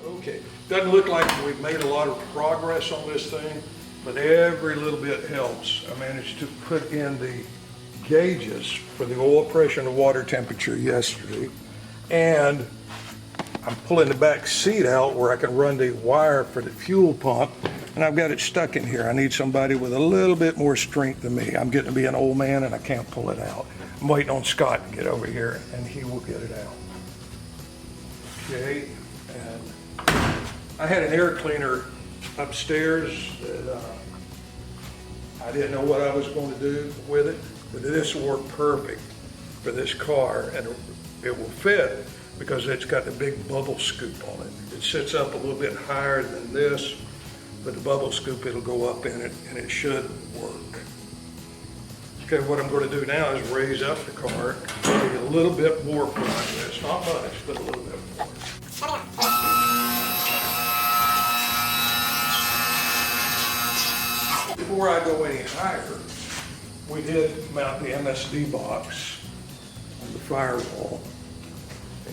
Okay, doesn't look like we've made a lot of progress on this thing, but every little bit helps. I managed to put in the gauges for the oil pressure and the water temperature yesterday, and I'm pulling the back seat out where I can run the wire for the fuel pump, and I've got it stuck in here. I need somebody with a little bit more strength than me. I'm getting to be an old man and I can't pull it out. I'm waiting on Scott to get over here and he will get it out. Okay, and I had an air cleaner upstairs that I didn't know what I was going to do with it, but this will work perfect for this car, and it will fit because it's got the big bubble scoop on it. It sits up a little bit higher than this, but the bubble scoop, it'll go up in it and it should work. Okay, what I'm going to do now is raise up the car, maybe a little bit more progress, not much, but a little bit more. Before I go any higher, we did mount the MSD box on the firewall,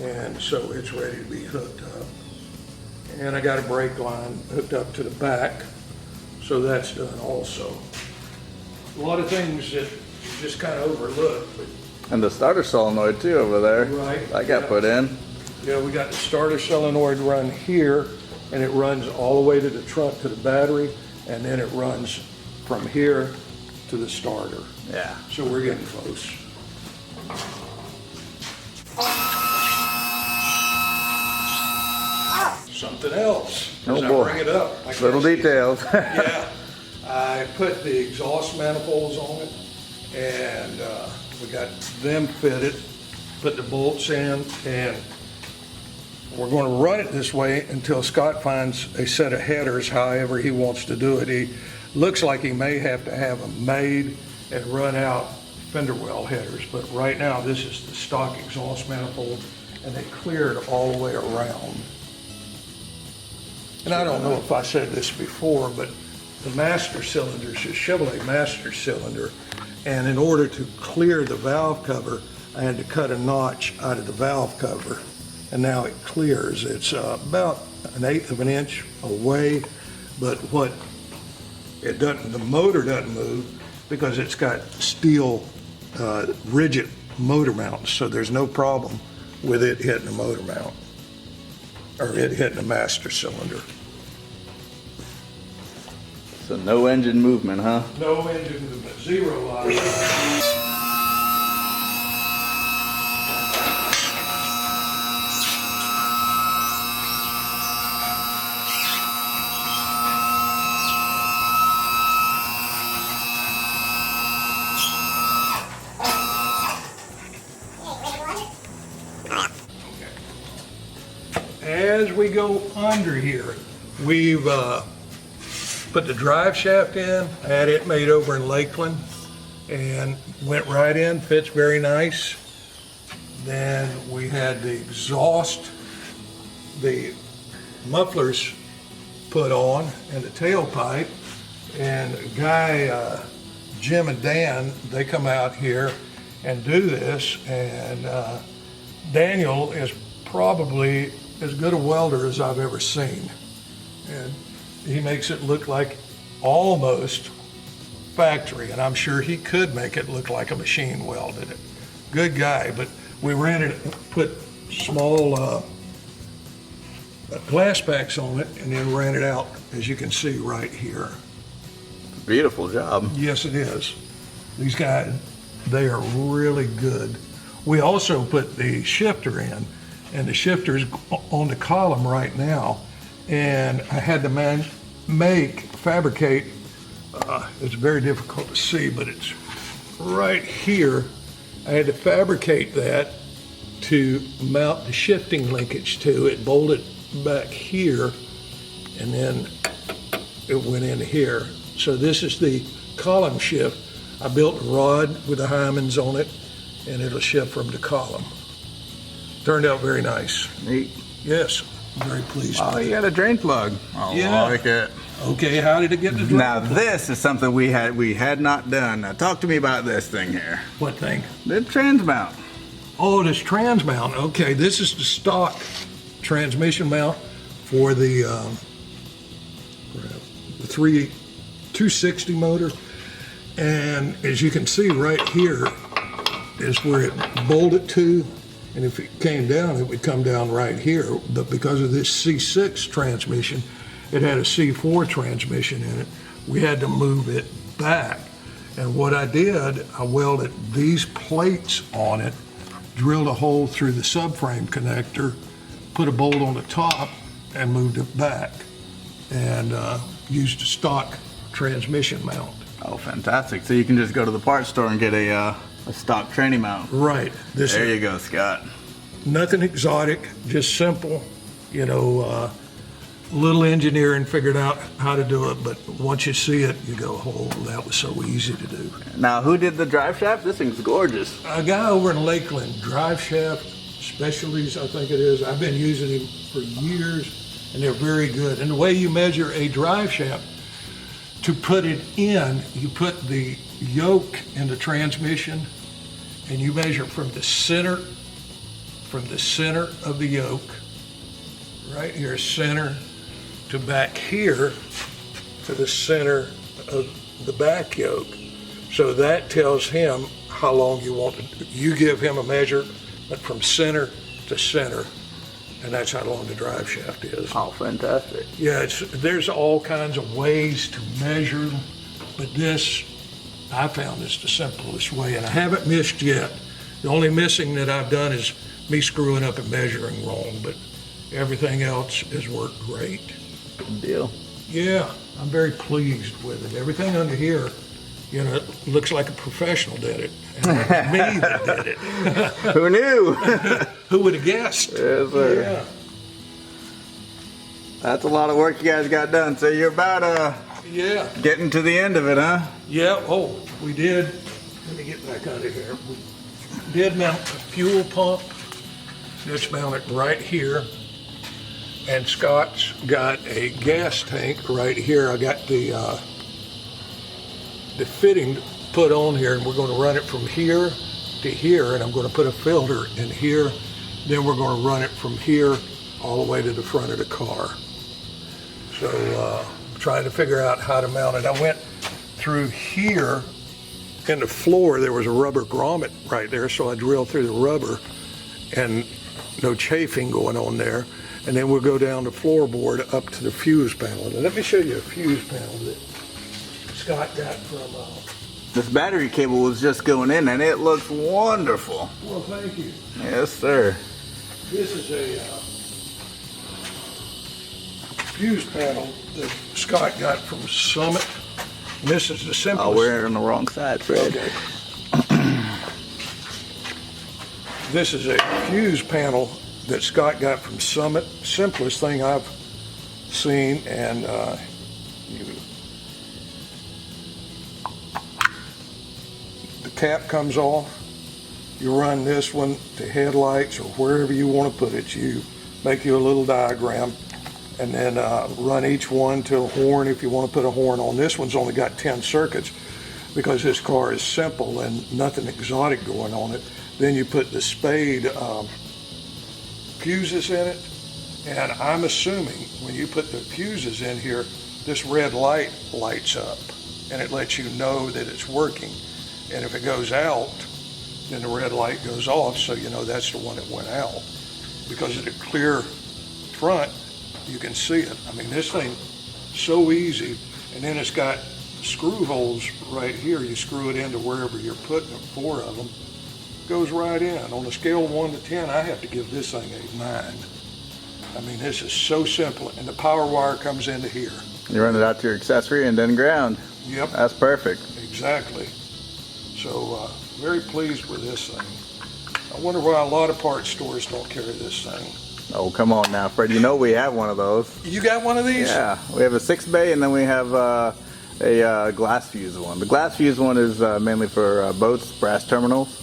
and so it's ready to be hooked up. And I got a brake line hooked up to the back, so that's done also. A lot of things that you just kind of overlook. And the starter solenoid too over there. Right. That got put in. Yeah, we got the starter solenoid run here, and it runs all the way to the trunk to the battery, and then it runs from here to the starter. Yeah. So we're getting close. Something else. Oh As I boy. bring it up. I Little guess. details. Yeah. I put the exhaust manifolds on it, and we got them fitted, put the bolts in, and we're going to run it this way until Scott finds a set of headers, however he wants to do it. He looks like he may have to have them made and run out fender well headers, but right now this is the stock exhaust manifold, and they cleared all the way around. And I don't know if I said this before, but the master cylinder is a Chevrolet master cylinder, and in order to clear the valve cover, I had to cut a notch out of the valve cover, and now it clears. It's about 1/8 of an inch away, but what it doesn't, the motor doesn't move because it's got steel rigid motor mounts, so there's no problem with it hitting the motor mount or it hitting the master cylinder. So no engine movement, huh? No engine movement, zero out of that. As we go under here, we've put the drive shaft in. I had it made over in Lakeland and went right in, fits very nice. Then we had the exhaust, the mufflers put on, and the tailpipe. And a guy, Jim and Dan, they come out here and do this, and Daniel is probably as good a welder as I've ever seen. And he makes it look like almost factory, and I'm sure he could make it look like a machine welded it. Good guy, but we put small glass packs on it and then ran it out, as you can see right here. Beautiful job. Yes, it is. These guys, they are really good. We also put the shifter in, and the shifter's on the column right now, and I had to fabricate, it's very difficult to see, but it's right here. I had to fabricate that to mount the shifting linkage to it, bolt it back here, and then it went in here. So this is the column shift. I built a rod with the Hymans on it, and it'll shift from the column. Turned out very nice. Neat. Yes, very pleased. Oh, you got a drain plug. I Yeah. like it. Okay, how did it get the drain? Now this is something we had not done. Now talk to me about this thing here. What thing? The trans mount. Oh, this trans mount. Okay, this is the stock transmission mount for the 260 motor. And as you can see right here is where it bolted to, and if it came down, it would come down right here. But because of this C6 transmission, it had a C4 transmission in it, we had to move it back. And what I did, I welded these plates on it, drilled a hole through the subframe connector, put a bolt on the top, and moved it back, and used a stock transmission mount. Oh, fantastic. So you can just go to the parts store and get a stock tranny mount. Right. There you go, Scott. Nothing exotic, just simple, you know, little engineering, figured out how to do it, but once you see it, you go, oh, that was so easy to do. Now, who did the drive shaft? This thing's gorgeous. A guy over in Lakeland, Drive Shaft Specialties, I think it is. I've been using him for years, and they're very good. And the way you measure a drive shaft, to put it in, you put the yoke in the transmission, and you measure from the center of the yoke, right here, center, to back here to the center of the back yoke. So that tells him how long you want to, you give him a measurement from center to center, and that's how long the drive shaft is. Oh, fantastic. Yeah, there's all kinds of ways to measure, but this, I found this the simplest way, and I haven't missed yet. The only missing that I've done is me screwing up and measuring wrong, but everything else has worked great. Good deal. Yeah, I'm very pleased with it. Everything under here, you know, it looks like a professional did it. And it was me that did it. Who knew? Who would have guessed? Yes, sir. Yeah. That's a lot of work you guys got done. So you're about Yeah. getting to the end of it, huh? Yeah. Oh, we did. Let me get back out of here. We did mount a fuel pump. Just mounted right here. And Scott's got a gas tank right here. I got the fitting put on here, and we're going to run it from here to here, and I'm going to put a filter in here. Then we're going to run it from here all the way to the front of the car. So trying to figure out how to mount it. I went through here in the floor. There was a rubber grommet right there, so I drilled through the rubber, and no chafing going on there. And then we'll go down the floorboard up to the fuse panel. And let me show you a fuse panel that Scott got from... This battery cable was just going in, and it looks wonderful. Well, thank you. Yes, sir. This is a fuse panel that Scott got from Summit. And this is the simplest... Oh, we're on the wrong side, Fred. Okay. This is a fuse panel that Scott got from Summit. Simplest thing I've seen, and the cap comes off. You run this one to headlights or wherever you want to put it. You make you a little diagram, and then run each one to a horn if you want to put a horn on. This one's only got 10 circuits because this car is simple and nothing exotic going on it. Then you put the spade fuses in it, and I'm assuming when you put the fuses in here, this red light lights up, and it lets you know that it's working. And if it goes out, then the red light goes off, so you know that's the one that went out. Because of the clear front, you can see it. I mean, this thing, so easy. And then it's got screw holes right here. You screw it into wherever you're putting it, 4 of them. Goes right in. On a scale of 1 to 10, I have to give this thing a 9. I mean, this is so simple, and the power wire comes into here. You run it out to your accessory and then ground. Yep. That's perfect. Exactly. So, very pleased with this thing. I wonder why a lot of parts stores don't carry this thing. Oh, come on now, Fred. You know we have one of those. You got one of these? Yeah, we have a 6-bay, and then we have a glass fuse one. The glass fuse one is mainly for boats, brass terminals.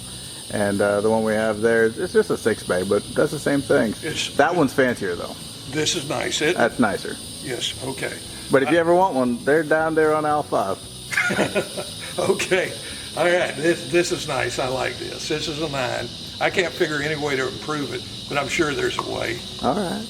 And the one we have there, it's just a 6-bay, but does the same thing. That one's fancier, though. This is nice. That's nicer. Yes, okay. But if you ever want one, they're down there on aisle 5. Okay. All right. This is nice. I like this. This is a 9. I can't figure any way to improve it, but I'm sure there's a way. All right.